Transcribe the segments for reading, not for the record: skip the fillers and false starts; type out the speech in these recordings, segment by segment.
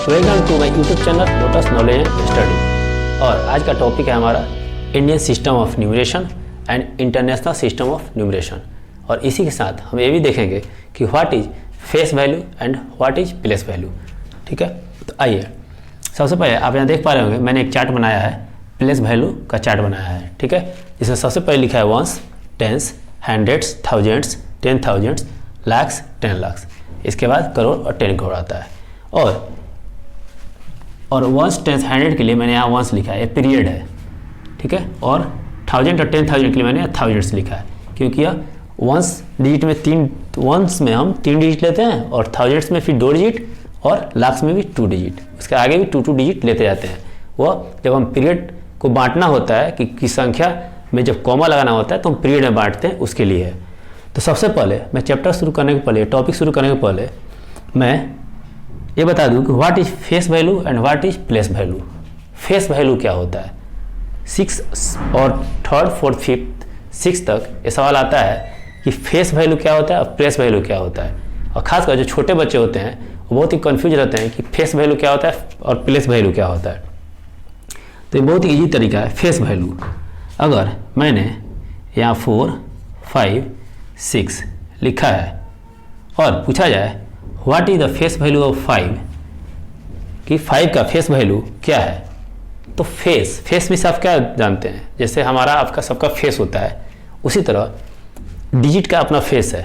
Welcome to my YouTube channel Lotus Knowledge and Study. और आज का टॉपिक है हमारा Indian system of numeration and international system of numeration. और इसी के साथ हम ये भी देखेंगे कि what is face value and what is place value. ठीक है, तो आइए सबसे पहले आप यहाँ देख पा रहे होंगे मैंने एक चार्ट बनाया है, प्लेस वैल्यू का चार्ट बनाया है। ठीक है, जिसमें सबसे पहले लिखा है ones, tens, hundreds, thousands, 10,000, lakhs, 10 lakhs. इसके बाद करोड़ और 10 करोड़ आता है। और वंस, टेंस, 100 के लिए मैंने यहाँ वंस लिखा है, ये पीरियड है। ठीक है, और 1000 और 10,000 के लिए मैंने थाउजेंड्स लिखा है, क्योंकि यह वंस डिजिट में वंस में हम 3 डिजिट लेते हैं, और थाउजेंड्स में फिर 2 डिजिट, और लाख्स में भी 2 डिजिट, उसके आगे भी 2 डिजिट लेते जाते हैं। वह जब हम पीरियड को बांटना होता है कि संख्या में जब कॉमा लगाना होता है तो हम पीरियड में बांटते हैं, उसके लिए है। तो सबसे पहले मैं चैप्टर शुरू करने के पहले, टॉपिक शुरू करने के पहले मैं ये बता दूं कि what is face value and what is place value. Face value क्या होता है? 6 और 3rd, 4th, 5th, 6th तक ये सवाल आता है कि फेस वैल्यू क्या होता है और प्लेस वैल्यू क्या होता है। और खासकर जो छोटे बच्चे होते हैं वो बहुत ही कंफ्यूज रहते हैं कि फेस वैल्यू क्या होता है और प्लेस वैल्यू क्या होता है। तो ये बहुत ही ईजी तरीका है। फेस वैल्यू, अगर मैंने यहाँ 4, 5, 6 लिखा है और पूछा जाए what is the face value of 5, कि 5 का फेस वैल्यू क्या है, तो फेस में से आप क्या जानते हैं, जैसे हमारा आपका सबका फेस होता है, उसी तरह डिजिट का अपना फेस है।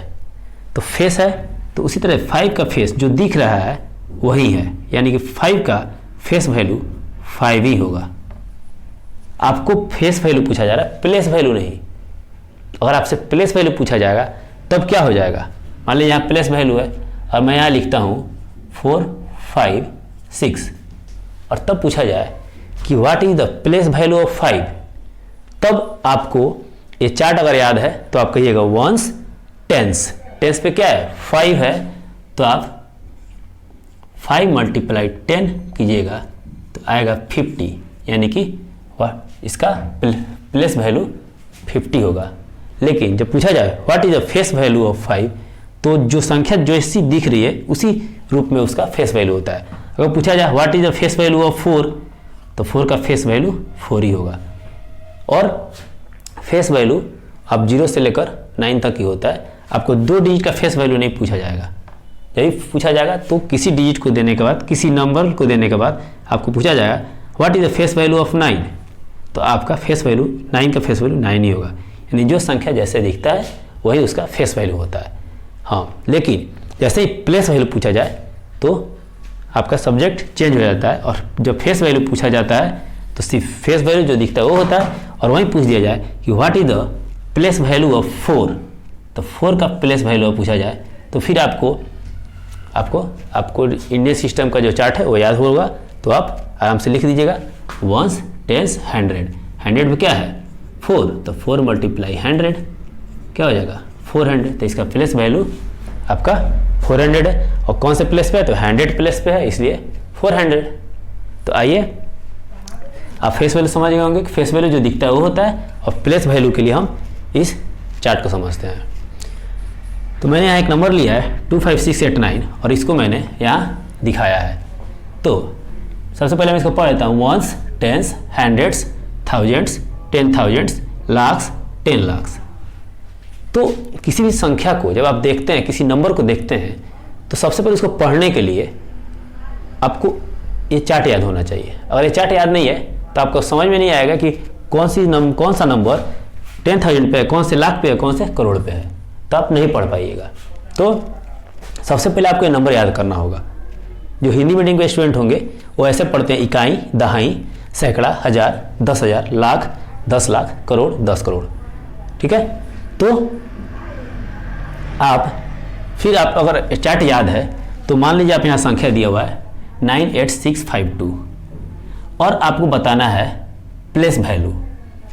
तो फेस है तो उसी तरह 5 का फेस जो दिख रहा है वही है, यानी कि 5 का फेस वैल्यू 5 ही होगा। आपको फेस वैल्यू पूछा जा रहा है, प्लेस वैल्यू नहीं। अगर आपसे प्लेस वैल्यू पूछा जाएगा तब क्या हो जाएगा? मान लीजिए यहाँ प्लेस वैल्यू है और मैं यहाँ लिखता हूँ 4, 5, 6, और तब पूछा जाए कि what is the place value of 5, तब आपको ये चार्ट अगर याद है तो आप कहिएगा वंस, टेंस। टेंस पे क्या है? 5 है, तो आप 5 × 10 कीजिएगा तो आएगा 50, यानी कि इसका प्लेस वैल्यू 50 होगा। लेकिन जब पूछा जाए what is the face value of 5, तो जो संख्या जैसी दिख रही है उसी रूप में उसका फेस वैल्यू होता है। अगर पूछा जाए what is the face value of 4, तो 4 का फेस वैल्यू 4 ही होगा। और फेस वैल्यू अब 0 से लेकर 9 तक ही होता है। आपको 2 डिजिट का फेस वैल्यू नहीं पूछा जाएगा। जब पूछा जाएगा तो किसी डिजिट को देने के बाद, किसी नंबर को देने के बाद आपको पूछा जाएगा what is the face value of 9, तो आपका फेस वैल्यू 9 का फेस वैल्यू 9 ही होगा। यानी जो संख्या जैसे दिखता है वही उसका फेस वैल्यू होता है। हाँ, लेकिन जैसे ही प्लेस वैल्यू पूछा जाए तो आपका सब्जेक्ट चेंज हो जाता है, और जब फेस वैल्यू पूछा जाता है तो सिर्फ फेस वैल्यू जो दिखता है वो होता है। और वहीं पूछ दिया जाए कि what is the place value of 4, तो 4 का प्लेस वैल्यू पूछा जाए तो फिर आपको इंडियन सिस्टम का जो चार्ट है वो याद होगा। तो आप आराम से लिख दीजिएगा वंस, टेंस, 100 में क्या है? 4, तो 4 × 100 क्या हो जाएगा? 400। तो इसका प्लेस वैल्यू आपका 400 है। और कौन से प्लेस पे है? तो 100 प्लेस पे है, इसलिए 400। तो आइए आप फेस वैल्यू समझ गए होंगे कि फेस वैल्यू जो दिखता है वो होता है, और प्लेस वैल्यू के लिए हम इस चार्ट को समझते हैं। तो मैंने यहाँ एक नंबर लिया है 25689, और इसको मैंने यहाँ दिखाया है। तो सबसे पहले मैं इसको पढ़ लेता हूँ। Ones, tens, hundreds, thousands, 10,000, lakhs, 10 lakhs. तो किसी भी संख्या को जब आप देखते हैं, किसी नंबर को देखते हैं, तो सबसे पहले उसको पढ़ने के लिए आपको ये चार्ट याद होना चाहिए। अगर ये चार्ट याद नहीं है तो आपको समझ में नहीं आएगा कि कौन सा नंबर 10,000 पे है, कौन से लाख पे है, कौन से करोड़ पे है, तो आप नहीं पढ़ पाइएगा। तो सबसे पहले आपको ये नंबर याद करना होगा। जो हिंदी मीडियम के स्टूडेंट होंगे वो ऐसे पढ़ते हैं: इकाई, दहाई, सैकड़ा, हजार, 10,000, लाख, 10 लाख, करोड़, 10 करोड़। ठीक है, तो आप अगर चार्ट याद है तो मान लीजिए आप यहाँ संख्या दिया हुआ है 98652, और आपको बताना है प्लेस वैल्यू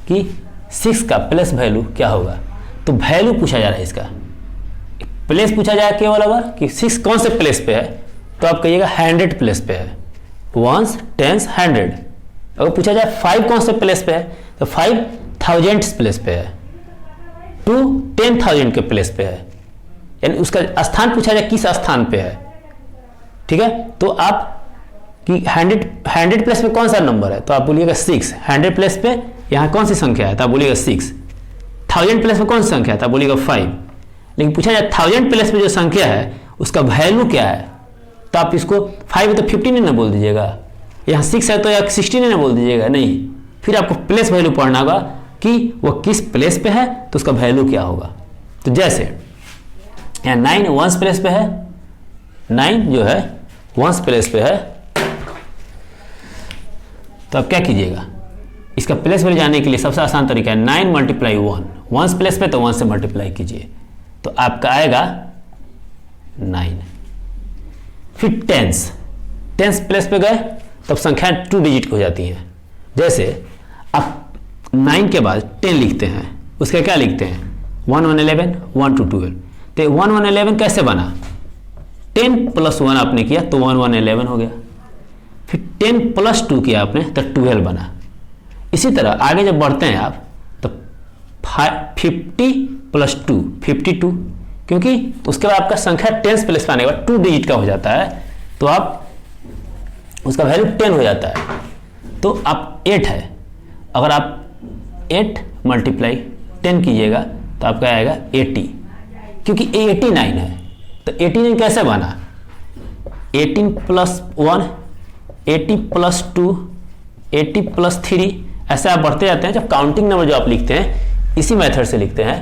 कि 6 का प्लेस वैल्यू क्या होगा। तो वैल्यू पूछा जा रहा है, इसका प्लेस पूछा जाए केवल अगर कि 6 कौन से प्लेस पे है, तो आप कहिएगा 100 प्लेस पे है। Ones, tens, 100। अगर पूछा जाए 5 कौन से प्लेस पे है, तो 5 थाउजेंड्स प्लेस पे है। 2 10,000 के प्लेस पे है, यानी उसका स्थान पूछा जाए किस स्थान पे है, ठीक है, तो आप कि 100 प्लेस पे कौन सा नंबर है, तो आप बोलिएगा 6। 100 प्लेस पे यहाँ कौन सी संख्या है, तो आप बोलिएगा 6। 1000 प्लेस पे कौन सी संख्या है, तो आप बोलिएगा 5। लेकिन पूछा जाए 1000 प्लेस पे जो संख्या है उसका वैल्यू क्या है, तो आप इसको 5 है तो 50 नहीं ना बोल दीजिएगा, यहाँ 6 है तो या 60 नहीं ना बोल दीजिएगा, नहीं, फिर आपको प्लेस वैल्यू पढ़ना होगा कि वो किस प्लेस पे है तो उसका वैल्यू क्या होगा। तो जैसे यहाँ 9 वंस प्लेस पे है, 9 जो है वंस प्लेस पे है, तो आप क्या कीजिएगा, इसका प्लेस वैल्यू जानने के लिए सबसे आसान तरीका है 9 मल्टीप्लाई 1। वंस प्लेस पे तो 1 से मल्टीप्लाई कीजिए तो आपका आएगा 9। फिर टेंस प्लेस पे गए तब संख्या 2 डिजिट हो जाती हैं। जैसे आप 9 के बाद 10 लिखते हैं, उसका क्या लिखते हैं 1 1 11 1 2 12। तो 1 1 11 कैसे बना, 10 + 1 आपने किया तो 1 1 11 हो गया। फिर 10 + 2 किया आपने तो 12 बना। इसी तरह आगे जब बढ़ते हैं आप तो 50 + 2 52, क्योंकि उसके बाद आपका संख्या 10 प्लेस पे आने के बाद 2 डिजिट का हो जाता है तो आप उसका वैल्यू 10 हो जाता है। तो आप 8 है, अगर आप 8 × 10 कीजिएगा तो आपका आएगा 80, क्योंकि 89 है। तो 89 कैसे बना, 18 + 1 80 + 2 80 + 3, ऐसे आप बढ़ते जाते हैं। जब काउंटिंग नंबर जो आप लिखते हैं इसी मेथड से लिखते हैं।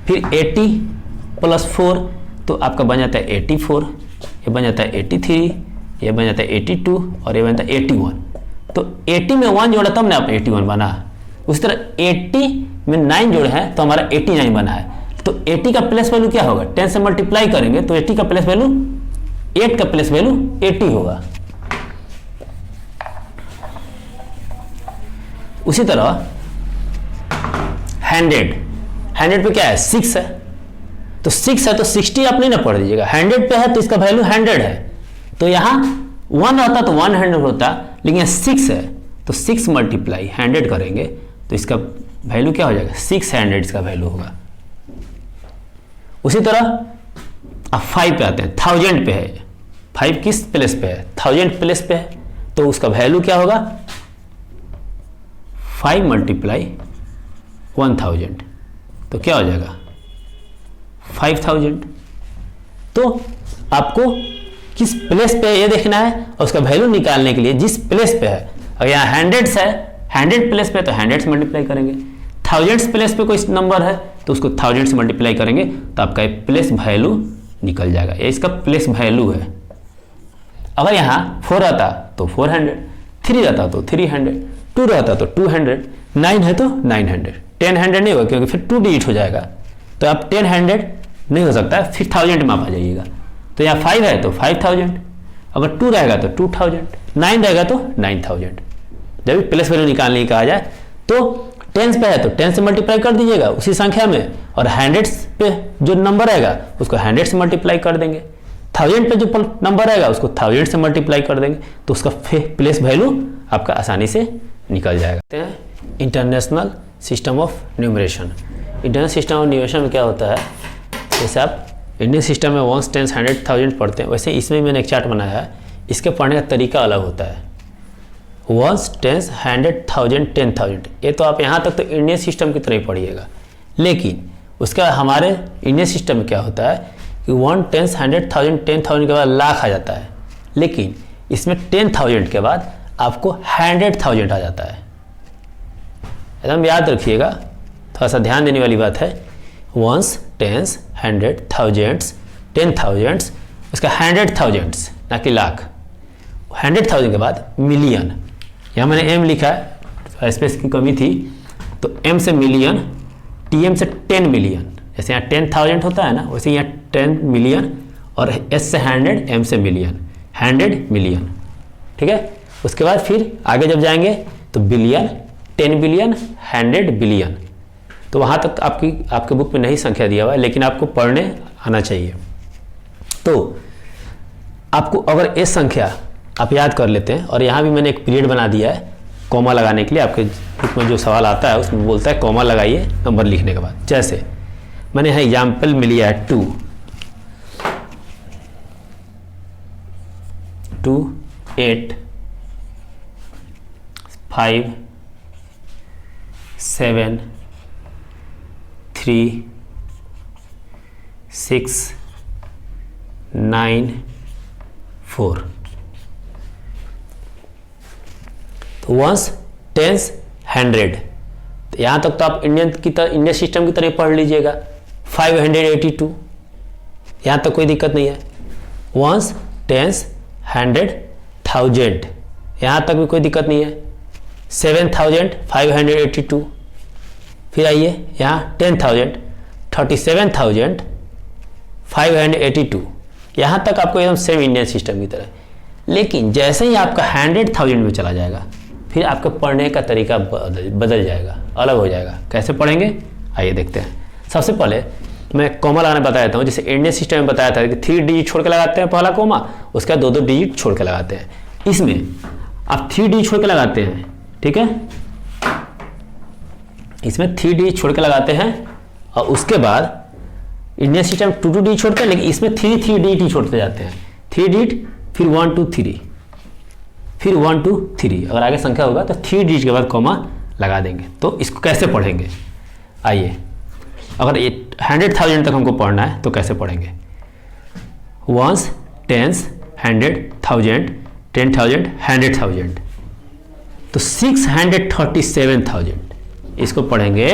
फिर 80 + 4 तो आपका बन जाता है 84, ये बन जाता है 83, ये बन जाता है 82 और ये बन जाता है 81। तो 80 में 1 जोड़ा तब ना आपने 81 बना। उसी तरह 80 में 9 जोड़े हैं तो हमारा 89 बना है। तो 80 का प्लेस वैल्यू क्या होगा, 10 से मल्टीप्लाई करेंगे तो 80 का प्लेस वैल्यू 8 का प्लेस वैल्यू 80 होगा। उसी तरह 100 पे क्या है 6 है, तो 6 है तो 60 आप नहीं ना पढ़ दीजिएगा, 100 पे है तो इसका वैल्यू 100 है। तो यहाँ 1 रहता तो 100 होता, लेकिन यहाँ 6 है तो 6 × 100 करेंगे तो इसका वैल्यू क्या हो जाएगा 600 इसका वैल्यू होगा। उसी तरह अब 5 पे आते हैं, 1000 पे है। 5 किस प्लेस पे है, 1000 प्लेस पे है, तो उसका वैल्यू क्या होगा 5 × 1000, तो क्या हो जाएगा 5000। तो आपको किस प्लेस पे ये देखना है और उसका वैल्यू निकालने के लिए जिस प्लेस पे है, अगर यहाँ 100 है 100 प्लेस पे तो 100 से मल्टीप्लाई करेंगे, 1000 प्लेस पे कोई नंबर है तो उसको 1000 से मल्टीप्लाई करेंगे तो आपका प्लेस वैल्यू निकल जाएगा, ये इसका प्लेस वैल्यू है। अगर यहाँ 4 रहता तो 400, 3 रहता तो 300, 2 रहता तो 200, 9 है तो 900, 1000 नहीं होगा क्योंकि फिर 2 डिजिट हो जाएगा। तो आप 1000 नहीं हो सकता, फिर 1000 में आप आ जाइएगा। तो यहाँ 5 है तो 5000, अगर 2 रहेगा तो 2000, 9 रहेगा तो 9000। जब भी प्लेस वैल्यू निकालने की कहा जाए तो 10 पे है तो 10 से मल्टीप्लाई कर दीजिएगा उसी संख्या में, और 100 पे जो नंबर रहेगा उसको 100 से मल्टीप्लाई कर देंगे, 1000 पे जो नंबर रहेगा उसको 1000 से मल्टीप्लाई कर देंगे, तो उसका प्लेस वैल्यू आपका आसानी से निकल जाएगा। International system of numeration. International system of numeration में क्या होता है, जैसे आप इंडियन सिस्टम में 1 10 100 1000 पढ़ते हैं, वैसे इसमें मैंने एक चार्ट बनाया है, इसके पढ़ने का तरीका अलग होता है। 1 10 100 1000 10,000, ये तो आप यहाँ तक तो इंडियन सिस्टम की तरह ही पढ़िएगा, लेकिन उसका हमारे इंडियन सिस्टम में क्या होता है कि 1 10 100 1000 10,000 के बाद लाख आ जाता है, लेकिन इसमें 10,000 के बाद आपको 100,000 आ जाता है। एकदम याद रखिएगा, थोड़ा सा ध्यान देने वाली बात है। 1 10 100 1000 10,000, उसका 100,000 ना कि लाख। 100,000 के बाद मिलियन, यहाँ मैंने एम लिखा है, स्पेस की कमी थी तो एम से मिलियन, टीएम से 10 मिलियन, जैसे यहाँ 10,000 होता है ना वैसे यहाँ 10 मिलियन, और एस से 100, एम से मिलियन, 100 मिलियन, ठीक है। उसके बाद फिर आगे जब जाएंगे तो बिलियन, 10 बिलियन, 100 बिलियन। तो वहाँ तक आपके बुक में नहीं संख्या दिया हुआ है, लेकिन आपको पढ़ने आना चाहिए। तो आपको अगर ये संख्या आप याद कर लेते हैं, और यहाँ भी मैंने एक पीरियड बना दिया है कॉमा लगाने के लिए, आपके बुक में जो सवाल आता है उसमें बोलता है कॉमा लगाइए नंबर लिखने के बाद। जैसे मैंने यहाँ एग्जाम्पल में लिया है 2, 2 8 5 7 3 6 9 4। तो वंस टेंस 100, तो यहाँ तक तो आप इंडियन सिस्टम की तरह पढ़ लीजिएगा। 582, यहाँ तक कोई दिक्कत नहीं है। वंस टेंस 100 1000, यहाँ तक भी कोई दिक्कत नहीं है। 7582, फिर आइए यहाँ 10,000 37,582, यहाँ तक आपको एकदम सेम इंडियन सिस्टम की तरह। लेकिन जैसे ही आपका 100,000 में चला जाएगा, फिर आपका पढ़ने का तरीका बदल जाएगा, अलग हो जाएगा। कैसे पढ़ेंगे आइए देखते हैं। सबसे पहले मैं कॉमा लगाना बता देता हूँ। जैसे इंडियन सिस्टम में बताया था कि 3 डिजिट छोड़ के लगाते हैं पहला कॉमा, उसके बाद 2 डिजिट छोड़ के लगाते हैं। इसमें आप 3 डिजिट छोड़ के लगाते हैं, ठीक है, इसमें 3 डिजिट छोड़ के लगाते हैं और उसके बाद इंडियन सिस्टम 2 डिजिट छोड़ते हैं, लेकिन इसमें 3 डिजिट ही छोड़ते जाते हैं। 3 डिजिट, फिर 1 2 3, फिर 1 2 3, अगर आगे संख्या होगा तो 3 डिजिट के बाद कॉमा लगा देंगे। तो इसको कैसे पढ़ेंगे आइए। अगर 100,000 तक हमको पढ़ना है तो कैसे पढ़ेंगे। वंस टेंस 100,000 10,000 100,000, तो 637,000 इसको पढ़ेंगे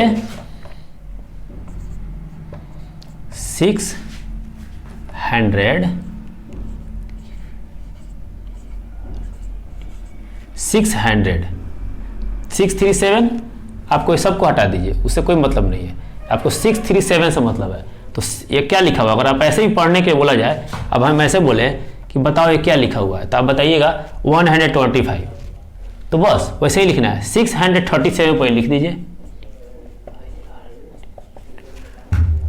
600 637, आपको सबको हटा दीजिए, उससे कोई मतलब नहीं है। आपको 637 से मतलब है। तो ये क्या लिखा हुआ, अगर आप ऐसे ही पढ़ने के बोला जाए, अब हम ऐसे बोले कि बताओ ये क्या लिखा हुआ है, तो आप बताइएगा 125, तो बस वैसे ही लिखना है। 637 पॉइंट लिख दीजिए,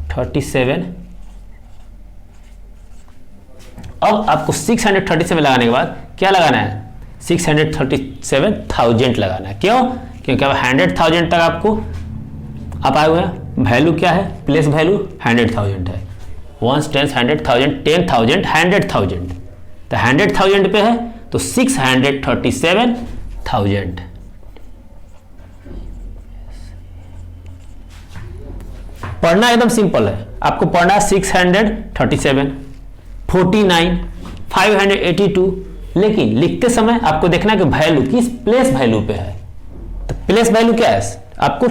37। अब आपको 637 लगाने के बाद क्या लगाना है, 637,000 लगाना है। क्यों? क्योंकि अब 100,000 तक आपको आप आए हुए हैं। वैल्यू क्या है, प्लेस वैल्यू 100,000 है। वंस टेंस 100,000 10,000 100,000, तो 100,000 पे है तो 637,000। पढ़ना एकदम सिंपल है। आपको पढ़ना है 637 49 582, लेकिन लिखते समय आपको देखना है कि वैल्यू किस प्लेस वैल्यू पे है। तो प्लेस वैल्यू क्या है, आपको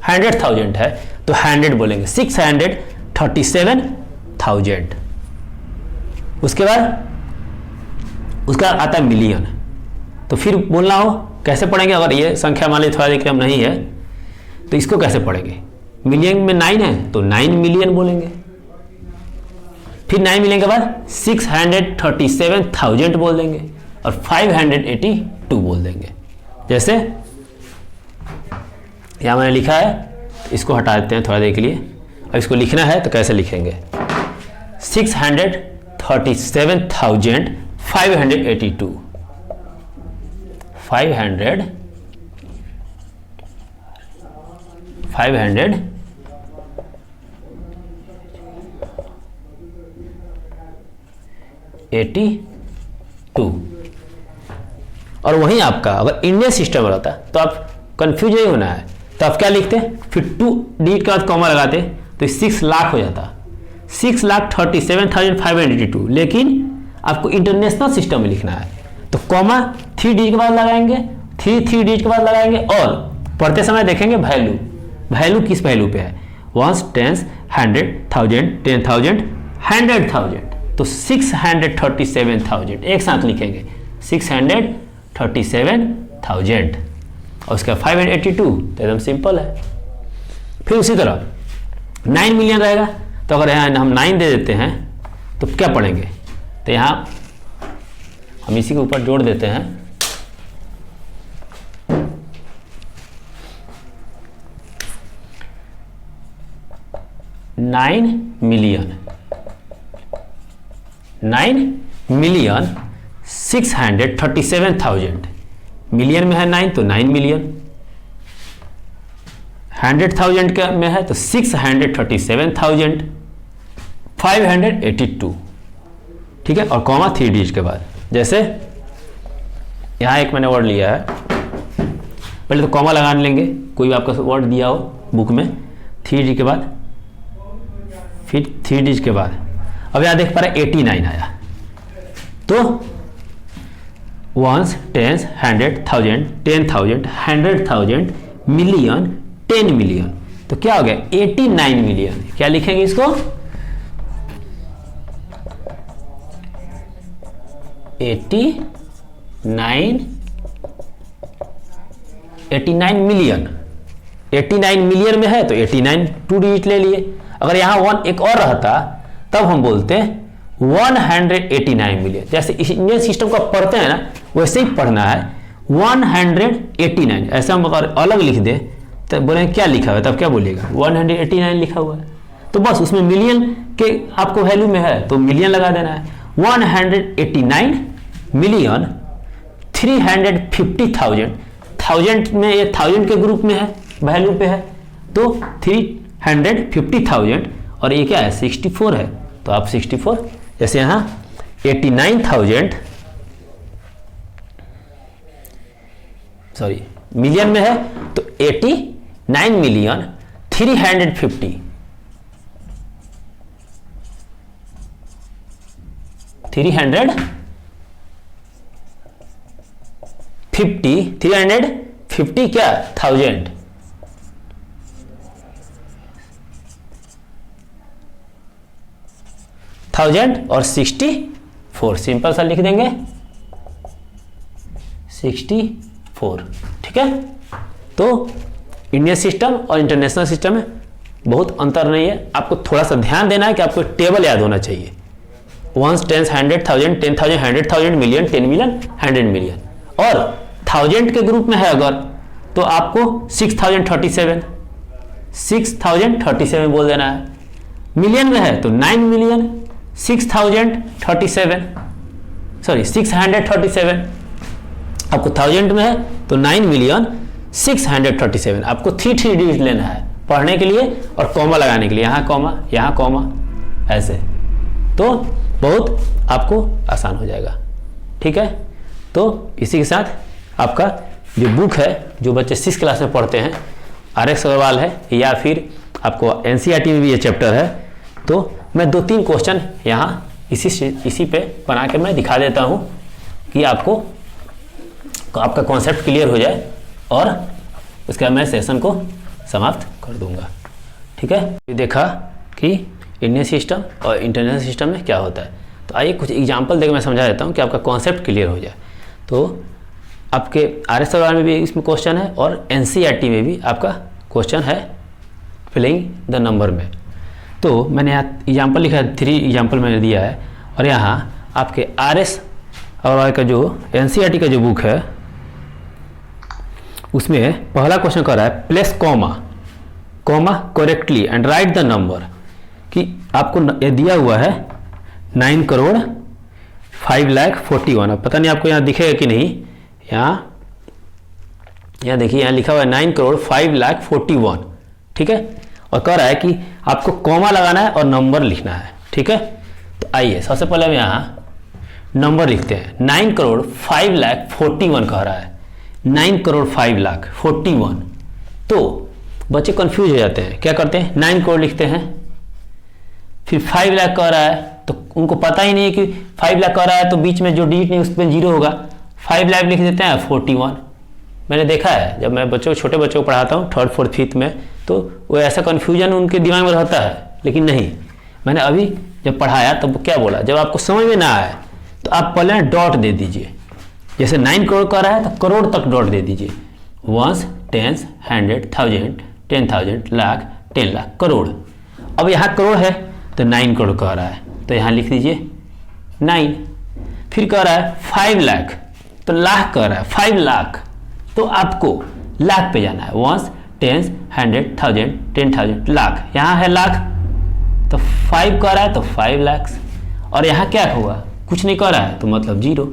100,000 है तो 100 बोलेंगे, 637,000। उसके बाद उसका आता है मिलियन, तो फिर बोलना हो कैसे पढ़ेंगे। अगर ये संख्या मान ली थोड़ा देख हम नहीं है तो इसको कैसे पढ़ेंगे। मिलियन में 9 है तो 9 मिलियन बोलेंगे, फिर 9 मिलियन के बाद 637,000 बोल देंगे और 582 बोल देंगे। जैसे यहाँ मैंने लिखा है, इसको हटा देते हैं थोड़ा देर के लिए। अब इसको लिखना है तो कैसे लिखेंगे, 637,582 582। और वहीं आपका अगर इंडियन सिस्टम में रहता तो आप कंफ्यूज नहीं होना है, तो आप क्या लिखते, फिर 2 डिजिट के बाद कॉमा लगाते तो 6 लाख हो जाता, 6,37,582। लेकिन आपको इंटरनेशनल सिस्टम में लिखना है तो कॉमा 3 डिजिट के बाद लगाएंगे, 3 डिजिट के बाद लगाएंगे और पढ़ते समय देखेंगे वैल्यू किस वैल्यू पे है। वंस टेंस 100,000 10,000 100,000, तो 637,000 एक साथ लिखेंगे, 637,000 और उसका 582, तो एकदम सिंपल है। फिर उसी तरह 9 मिलियन रहेगा, तो अगर यहाँ हम 9 दे देते हैं तो क्या पढ़ेंगे, तो यहाँ हम इसी के ऊपर जोड़ देते हैं 9,637,000। मिलियन में है 9 तो 9 मिलियन, 100,000 का में है तो 637,582, ठीक है। और कॉमा 3 डिजिट के बाद, जैसे यहाँ एक मैंने वर्ड लिया है, पहले तो कॉमा लगा लेंगे, कोई भी आपका वर्ड दिया हो बुक में, 3 डिजिट के बाद, फिर 3 डिजिट के बाद। अब यहाँ देख पा रहे 89 आया, तो 1 10 100 1000 10,000 100,000 मिलियन 10 मिलियन, तो क्या हो गया 89 मिलियन। क्या लिखेंगे इसको, 89 मिलियन। 89 मिलियन में है तो 89 2 डिजिट ले लिए। अगर यहाँ 1 एक और रहता तब हम बोलते हैं 189 मिलियन। जैसे इंडियन सिस्टम का पढ़ते हैं ना वैसे ही पढ़ना है, 189। ऐसा हम अगर अलग लिख दे तो बोलेंगे क्या लिखा हुआ है, तब क्या बोलिएगा 189 लिखा हुआ है, तो बस उसमें मिलियन के आपको वैल्यू में है तो मिलियन लगा देना है। 189 मिलियन 350,000, 1000 में ये 1000 के ग्रुप में है, वैल्यू पे है, तो 350,000 और ये क्या है 64 है, तो आप 64, जैसे यहाँ 89,000 सॉरी मिलियन में है तो 89 मिलियन 350 350 क्या 1000 और 64, सिंपल सा लिख देंगे 64, ठीक है। तो इंडियन सिस्टम और इंटरनेशनल सिस्टम में बहुत अंतर नहीं है, आपको थोड़ा सा ध्यान देना है कि आपको टेबल याद होना चाहिए, 1 10 100,000 10,000 100,000 मिलियन 10 मिलियन 100 मिलियन, और 1000 के ग्रुप में है अगर तो आपको 6037 बोल देना है। मिलियन में है तो 9 मिलियन 6,037 637, आपको 1000 में है तो 9 मिलियन 637, आपको 3 डिजिट लेना है पढ़ने के लिए और कॉमा लगाने के लिए, यहाँ कॉमा ऐसे, तो बहुत आपको आसान हो जाएगा, ठीक है। तो इसी के साथ आपका जो बुक है जो बच्चे 6 क्लास में पढ़ते हैं RX अग्रवाल है, या फिर आपको NCERT में भी ये चैप्टर है, तो मैं 2-3 क्वेश्चन यहाँ इसी पे बना के मैं दिखा देता हूँ कि आपका कॉन्सेप्ट क्लियर हो जाए, और उसके बाद मैं सेशन को समाप्त कर दूंगा, ठीक है। देखा कि इंडियन सिस्टम और इंटरनेशनल सिस्टम में क्या होता है, तो आइए कुछ एग्जांपल देकर मैं समझा देता हूँ कि आपका कॉन्सेप्ट क्लियर हो जाए। तो आपके RS अग्रवाल में भी इसमें क्वेश्चन है और NCERT में भी आपका क्वेश्चन है फिलिंग द नंबर में। तो मैंने यहाँ एग्जाम्पल लिखा है, 3 एग्जाम्पल मैंने दिया है, और यहाँ आपके RS अग्रवाल का जो NCERT का जो बुक है उसमें पहला क्वेश्चन कर रहा है place comma correctly and write the number, कि आपको ये दिया हुआ है 9,05,41,000। अब पता नहीं आपको यहाँ दिखेगा कि नहीं, यहाँ देखिए यहाँ लिखा हुआ है 9,05,41,000, ठीक है, और कह रहा है कि आपको कॉमा लगाना है और नंबर लिखना है, ठीक है। तो आइए सबसे पहले हम यहाँ नंबर लिखते हैं, 9,05,41,000 कह रहा है, 9,05,41,000। तो बच्चे कंफ्यूज हो जाते हैं, क्या करते हैं 9 करोड़ लिखते हैं, फिर 5 लाख कह रहा है तो उनको पता ही नहीं है कि 5 लाख कह रहा है तो बीच में जो डिजिट नहीं उस पर 0 होगा, 5 लाख लिख देते हैं 41। मैंने देखा है जब मैं छोटे बच्चों को पढ़ाता हूँ 3rd 4th 5th में, तो वो ऐसा कन्फ्यूजन उनके दिमाग में रहता है, लेकिन नहीं, मैंने अभी जब पढ़ाया तब क्या बोला, जब आपको समझ में ना आए तो आप पहले डॉट दे दीजिए, जैसे 9 करोड़ कह रहा है तो करोड़ तक डॉट दे दीजिए, 1 10 100,000 10,000 लाख 10 लाख करोड़। अब यहाँ करोड़ है तो 9 करोड़ कह रहा है तो यहाँ लिख दीजिए 9। फिर कह रहा है 5 लाख तो लाख कह रहा है 5 लाख, तो आपको लाख पे जाना है, 1 10 100,000 10,000 लाख, यहाँ है लाख तो 5 कह रहा है तो 5 लाख, और यहाँ क्या हुआ कुछ नहीं कह रहा है तो मतलब 0।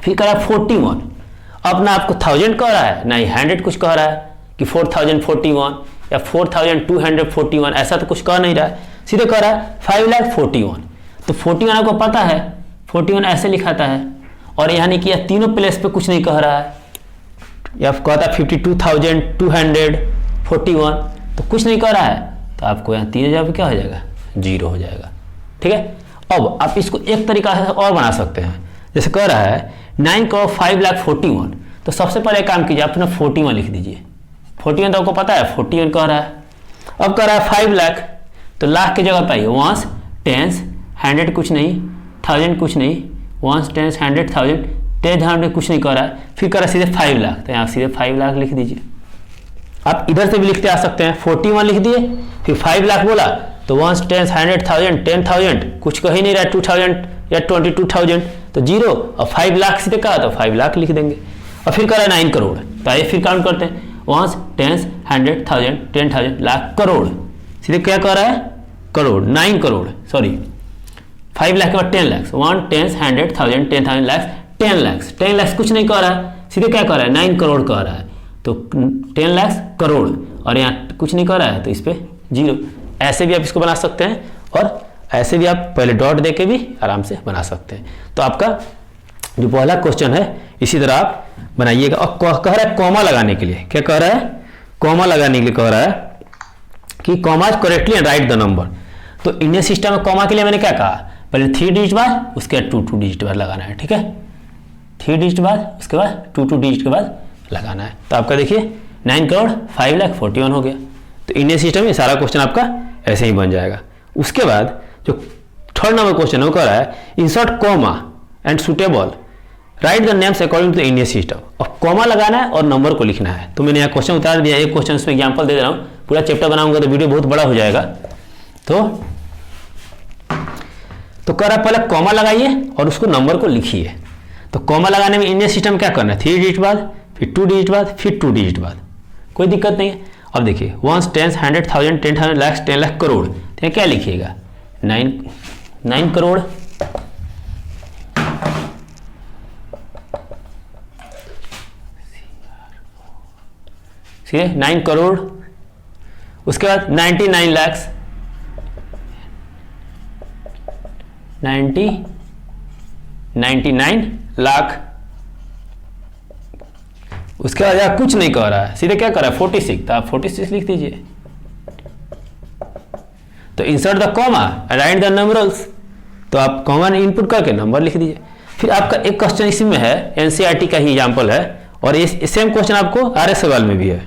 फिर कह रहा है 41, अब ना आपको 1000 कह रहा है ना ही 100 कुछ कह रहा है कि 4041 या 4241, ऐसा तो कुछ कह नहीं रहा है, सीधे कह रहा है 5,41,000। तो 41 आपको पता है 41 ऐसे लिखाता है, और यहाँ नहीं किया, तीनों प्लेस पे कुछ नहीं कह रहा है, या कहता 52,241 तो कुछ नहीं कह रहा है, तो आपको यहाँ 3,000 पे क्या हो जाएगा, 0 हो जाएगा। ठीक है, अब आप इसको एक तरीका से और बना सकते हैं, जैसे कह रहा है 9,05,41,000, तो सबसे पहले काम कीजिए, आप अपना 41 लिख दीजिए। 41 तो आपको पता है 41 कह रहा है। अब कह रहा है 5 लाख, तो लाख की जगह पाइए वंस टेंस 100 कुछ नहीं, 1000 कुछ नहीं, वंस टेंस 100 1000 10,000 कुछ नहीं कह रहा है, फिर कह रहा है सीधे 5 लाख, तो यहाँ सीधे 5 लाख लिख दीजिए। आप इधर से भी लिखते आ सकते हैं, 41 लिख दिए, फिर 5 लाख बोला, तो वंस टेंस 100 1000 10,000 कुछ कह ही नहीं रहा है, 2000 या 22,000 तो 0, और 5 लाख सीधे कहा तो 5 लाख लिख देंगे। और फिर कह रहा है 9 करोड़, तो आइए फिर काउंट करते हैं, वंस टेंस 100 1000 10,000 लाख करोड़, सीधे क्या कह रहा है, करोड़, 9 करोड़, सॉरी 5 लाख के बाद 10 लाख, 1 टेंस 100 1000 10,000 लाख 10 लाख, 10 लाख कुछ नहीं कह रहा है, सीधे क्या कह रहा है, 9 करोड़ कह रहा है, तो 10 लाख करोड़, और यहाँ कुछ नहीं कह रहा है तो इस पर 0। ऐसे भी आप इसको बना सकते हैं, और ऐसे भी आप पहले डॉट दे के भी आराम से बना सकते हैं। तो आपका जो पहला क्वेश्चन है इसी तरह आप बनाइएगा। और कह रहा है कॉमा लगाने के लिए, क्या कह रहा है, कॉमा लगाने के लिए कह रहा है कि comma correctly and write the number. तो इंडियन सिस्टम में कॉमा के लिए मैंने क्या कहा, पहले 3 डिजिट बाद उसके बाद 2 डिजिट बाद लगाना है। ठीक है, 3 डिजिट बाद उसके बाद 2 डिजिट के बाद लगाना है। तो आपका देखिए 9,05,41,000 हो गया। तो इंडियन सिस्टम में सारा क्वेश्चन आपका ऐसे ही बन जाएगा। उसके बाद जो थर्ड नंबर क्वेश्चन है वो कह रहा है insert comma and suitable write the names according to the Indian system. और कॉमा लगाना है और नंबर को लिखना है। तो मैंने यहाँ क्वेश्चन उतार दिया, एक क्वेश्चन उसमें एग्जाम्पल दे रहा हूँ, पूरा चैप्टर बनाऊंगा तो वीडियो बहुत बड़ा हो जाएगा। तो कह रहा है पहले कॉमा लगाइए और उसको नंबर को लिखिए। तो कॉमा लगाने में इंडियन सिस्टम क्या करना है, 3 डिजिट बाद, फिर 2 डिजिट बाद, फिर 2 डिजिट बाद, कोई दिक्कत नहीं है। अब देखिए वंस टेंस 100 1000 10,000 लाख 10 लाख करोड़, तो क्या लिखिएगा, 9 करोड़, ठीक है 9 करोड़। उसके बाद 99 लाख, 99 लाख। उसके बाद यार कुछ नहीं कह रहा है, सीधे क्या कर रहा है 46, तो आप 46 लिख दीजिए। तो insert the comma right the numbers, तो आप कॉमा इनपुट करके नंबर लिख दीजिए। फिर आपका एक क्वेश्चन इसी में है, एनसीईआरटी का ही एग्जांपल है, और ये सेम क्वेश्चन आपको आरएस सवाल में भी है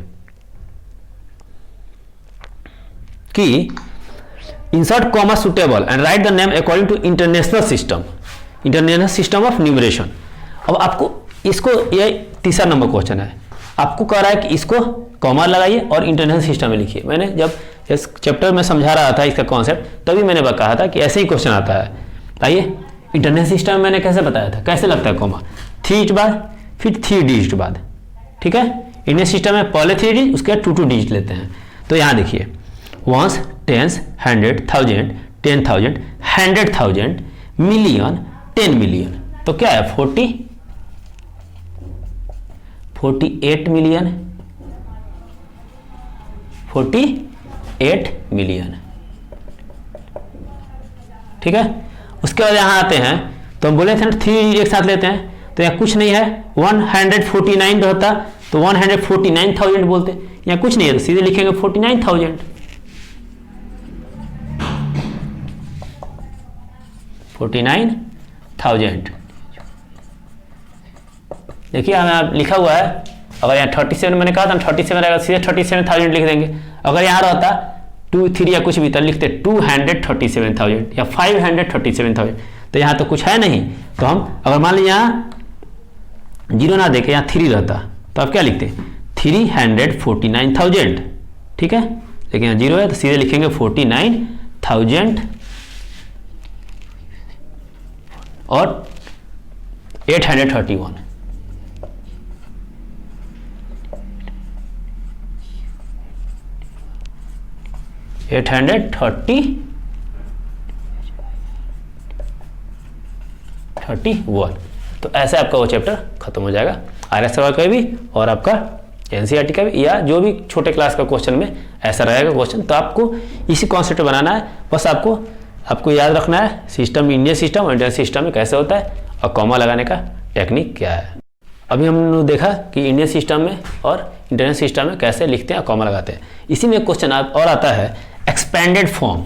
कि insert comma suitable and write the name according to international system of numeration. अब आपको इसको, ये तीसरा नंबर क्वेश्चन है, आपको कह रहा है कि इसको कॉमा लगाइए और इंटरनेशनल सिस्टम में लिखिए। मैंने जब इस चैप्टर में समझा रहा था इसका कॉन्सेप्ट, तभी मैंने कहा था कि ऐसे ही क्वेश्चन आता है। आइए इंटरनेशनल सिस्टम में मैंने कैसे बताया था, कैसे लगता है कॉमा, 3 डिजिट बाद, फिर 3 डिजिट बाद। ठीक है, इंडियन सिस्टम में पहले 3 डिजिट उसके बाद 2 डिजिट लेते हैं। तो यहाँ देखिए वंस टेंस 100 1000 10,000 100,000 मिलियन 10 मिलियन, तो क्या है 48 मिलियन 48 मिलियन। ठीक है, उसके बाद यहाँ आते हैं तो हम बोले थे ना 3 एक साथ लेते हैं, तो यहाँ कुछ नहीं है, 149 रहता तो 149,000 बोलते, यहाँ कुछ नहीं है तो सीधे लिखेंगे 49,000। 49,000 देखिए हमें लिखा हुआ है। अगर यहाँ 37 मैंने कहा था 37 रहेगा, सीधे 37,000 लिख देंगे। अगर यहाँ रहता 2 3 या कुछ भी तो लिखते 237,000 या 537,000, तो यहाँ तो कुछ है नहीं। तो हम अगर मान लीजिए यहाँ 0 ना देके यहाँ 3 रहता तो आप क्या लिखते 349,000। ठीक है, लेकिन यहाँ 0 है तो सीधे लिखेंगे 49,000 और 831। तो ऐसे आपका वो चैप्टर खत्म हो जाएगा, आरएस सवाल का भी और आपका एनसीईआरटी का भी, या जो भी छोटे क्लास का क्वेश्चन में ऐसा रहेगा क्वेश्चन। तो आपको इसी कॉन्सेप्ट बनाना है, बस आपको याद रखना है सिस्टम, इंडियन सिस्टम और इंडियन सिस्टम में कैसे होता है, और कॉमा लगाने का टेक्निक क्या है। अभी हमने देखा कि इंडियन सिस्टम में और इंटरनेशनल सिस्टम में कैसे लिखते हैं और कॉमा लगाते हैं। इसी में क्वेश्चन और आता है एक्सपेंडेड फॉर्म।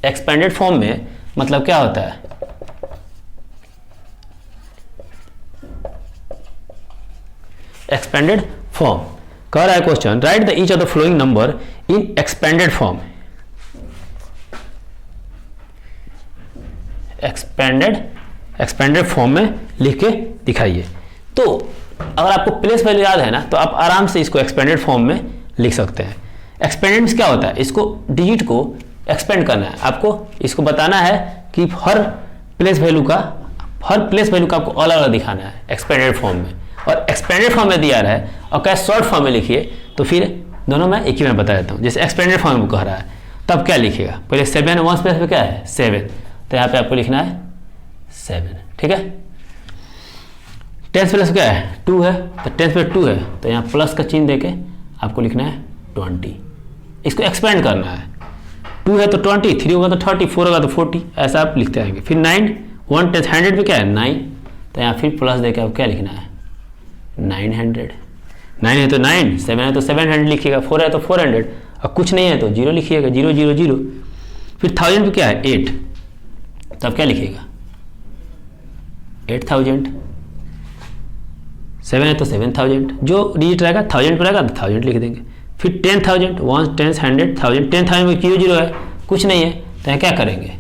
एक्सपेंडेड फॉर्म में मतलब क्या होता है, एक्सपेंडेड फॉर्म कह रहा है question, right the each of the flowing number in expanded form. Expanded form में लिख के दिखाइए। तो अगर आपको प्लेस वैल्यू याद है ना, तो आप आराम से इसको एक्सपेंडेड फॉर्म में लिख सकते हैं। एक्सपेंडेड मींस क्या होता है, इसको डिजिट को एक्सपेंड करना है, आपको इसको बताना है कि हर प्लेस वैल्यू का आपको अलग अलग दिखाना है एक्सपेंडेड फॉर्म में। और एक्सपेंडेड फॉर्म में दिया रहा है और क्या शॉर्ट फॉर्म में लिखिए, तो फिर दोनों मैं एक ही में बता देता हूँ। जैसे एक्सपेंडेड फॉर्म में कह रहा है तब क्या लिखिएगा, पहले 7 1 प्लेस पे क्या है 7, तो यहाँ पे आपको लिखना है 7, ठीक है। 10 प्लस क्या है 2 है, तो 10 पे 2 है तो यहाँ प्लस का चिन्ह देके आपको लिखना है 20। इसको एक्सपेंड करना है, 2 है तो 20, 3 होगा तो 30, 4 होगा तो 40, ऐसा आप लिखते आएंगे। फिर 9 1 10 100 पे क्या है 9, तो यहाँ फिर प्लस देके आपको क्या लिखना है 900। 9 है तो 9, 7 है तो 700 लिखिएगा, 4 है तो 400, और कुछ नहीं है तो 0 लिखिएगा, 0 0 0। फिर 1000 पे क्या है 8, तो आप क्या लिखिएगा 8000। 7 है तो 7000, जो डिजिट रहेगा 1000 पे रहेगा तो 1000 लिख देंगे। फिर 10,000 1 10 100 1000, 10,000 में 0 0 है, कुछ नहीं है तो यहाँ क्या करेंगे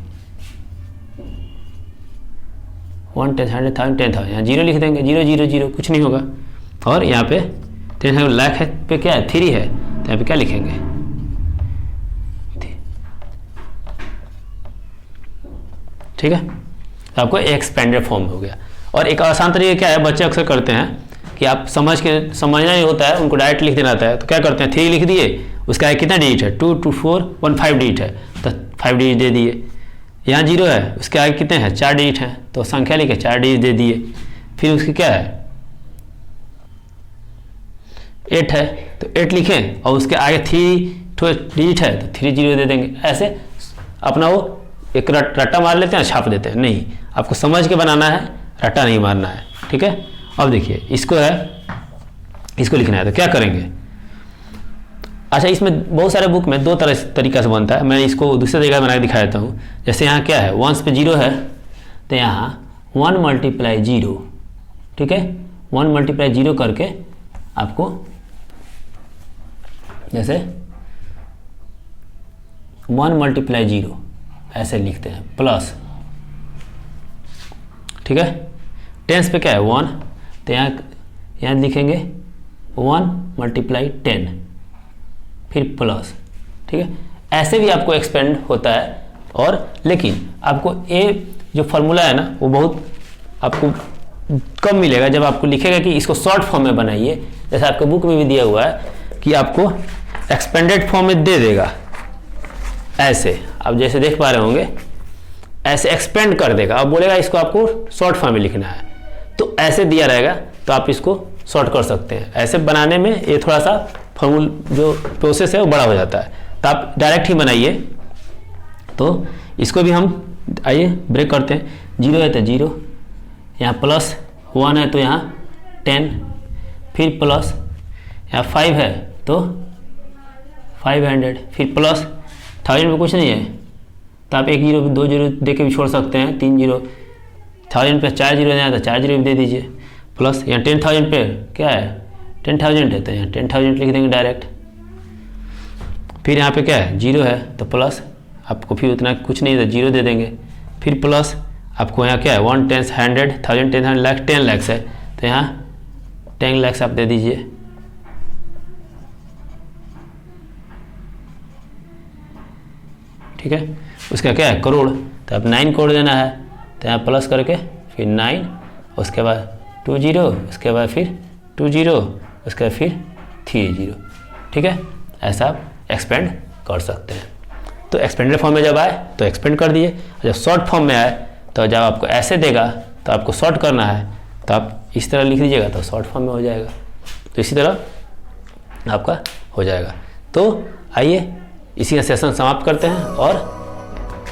1 10 100 1000 10,000, यहाँ 0 लिख देंगे, 0 0 0, कुछ नहीं होगा। और यहाँ पे 10,000 लाख है पे क्या है 3 है, तो यहाँ पे क्या लिखेंगे, ठीक है। तो आपको एक्सपेंडेड फॉर्म हो गया। और एक आसान तरीका क्या है, बच्चे अक्सर करते हैं कि आप समझना ही होता है, उनको डायरेक्ट लिख देना आता है, तो क्या करते हैं 3 लिख दिए, उसका आगे कितना डिजिट है 2 2 4 1 5 डिजिट है, तो 5 डिजिट दे दिए। यहाँ 0 है, उसके आगे कितने हैं 4 डिजिट हैं, तो संख्या लिखे 4 डिजिट दे दिए। फिर उसकी क्या है 8 है, तो 8 लिखें और उसके आगे 3 डिजिट है तो 3 0 दे देंगे। ऐसे अपना वो एक रट्टा मार लेते हैं, छाप देते हैं, नहीं, आपको समझ के बनाना है, रट्टा नहीं मारना है, ठीक है। अब देखिए इसको लिखना है तो क्या करेंगे। अच्छा, इसमें बहुत सारे बुक में 2 तरीका से बनता है, मैं इसको दूसरे तरीका बना के दिखा देता हूँ। जैसे यहाँ क्या है 1 पे 0 है, तो यहाँ 1 × 0, ठीक है, 1 × 0 करके आपको जैसे 1 × 0 ऐसे लिखते हैं प्लस, ठीक है। 10 पे क्या है 1, तो यहाँ लिखेंगे 1 × 10 फिर प्लस, ठीक है। ऐसे भी आपको एक्सपेंड होता है। और लेकिन आपको ए जो फॉर्मूला है ना, वो बहुत आपको कम मिलेगा जब आपको लिखेगा कि इसको शॉर्ट फॉर्म में बनाइए। जैसे आपके बुक में भी दिया हुआ है कि आपको एक्सपेंडेड फॉर्म में दे देगा, ऐसे आप जैसे देख पा रहे होंगे, ऐसे एक्सपेंड कर देगा और बोलेगा इसको आपको शॉर्ट फॉर्म में लिखना है, तो ऐसे दिया रहेगा तो आप इसको शॉर्ट कर सकते हैं। ऐसे बनाने में ये थोड़ा सा फॉर्मूल जो प्रोसेस है वो बड़ा हो जाता है, तो आप डायरेक्ट ही बनाइए। तो इसको भी हम आइए ब्रेक करते हैं। 0 है तो 0, यहाँ प्लस 1 है तो यहाँ 10, फिर प्लस यहाँ 5 है तो 500, फिर प्लस 1000 में कुछ नहीं है तो आप 1 0 2 0 दे के भी छोड़ सकते हैं, 3 0, 1000 पे 4 0 देना तो 4 0 भी दे दीजिए। प्लस यहाँ 10,000 पे क्या है 10,000 है तो यहाँ 10,000 लिख देंगे डायरेक्ट। फिर यहाँ पे क्या है 0 है तो प्लस, आपको फिर उतना कुछ नहीं है तो 0 दे देंगे। फिर प्लस आपको यहाँ क्या है 1 10 100 1000 10 लाख 10 लाख है तो यहाँ 10 लाख आप दे दीजिए। ठीक है, उसका क्या है करोड़, तो अब 9 करोड़ देना है तो यहाँ प्लस करके फिर 9, उसके बाद 2 0, उसके बाद फिर 2 0, उसके बाद फिर 3 0। ठीक है, ऐसा आप एक्सपेंड कर सकते हैं। तो एक्सपेंडेड फॉर्म में जब आए तो एक्सपेंड कर दिए, जब शॉर्ट फॉर्म में आए तो जब आपको ऐसे देगा तो आपको शॉर्ट करना है तो आप इस तरह लिख दीजिएगा तो शॉर्ट फॉर्म में हो जाएगा। तो इसी तरह आपका हो जाएगा। तो आइए इसी का सेशन समाप्त करते हैं और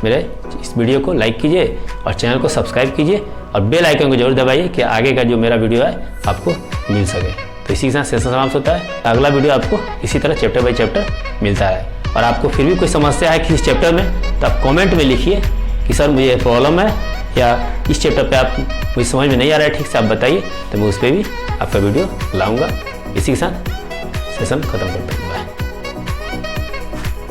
मेरे इस वीडियो को लाइक कीजिए और चैनल को सब्सक्राइब कीजिए और बेल आइकन को जरूर दबाइए कि आगे का जो मेरा वीडियो है आपको मिल सके। तो इसी के साथ सेशन समाप्त होता है। अगला वीडियो आपको इसी तरह चैप्टर बाय चैप्टर मिलता है। और आपको फिर भी कोई समस्या है कि इस चैप्टर में, तो आप कमेंट में लिखिए कि सर मुझे प्रॉब्लम है या इस चैप्टर पे आप मुझे समझ में नहीं आ रहा है ठीक से, आप बताइए, तो मैं उस पर भी आपका वीडियो लाऊंगा। इसी के साथ सेशन खत्म करता हूँ। बाय।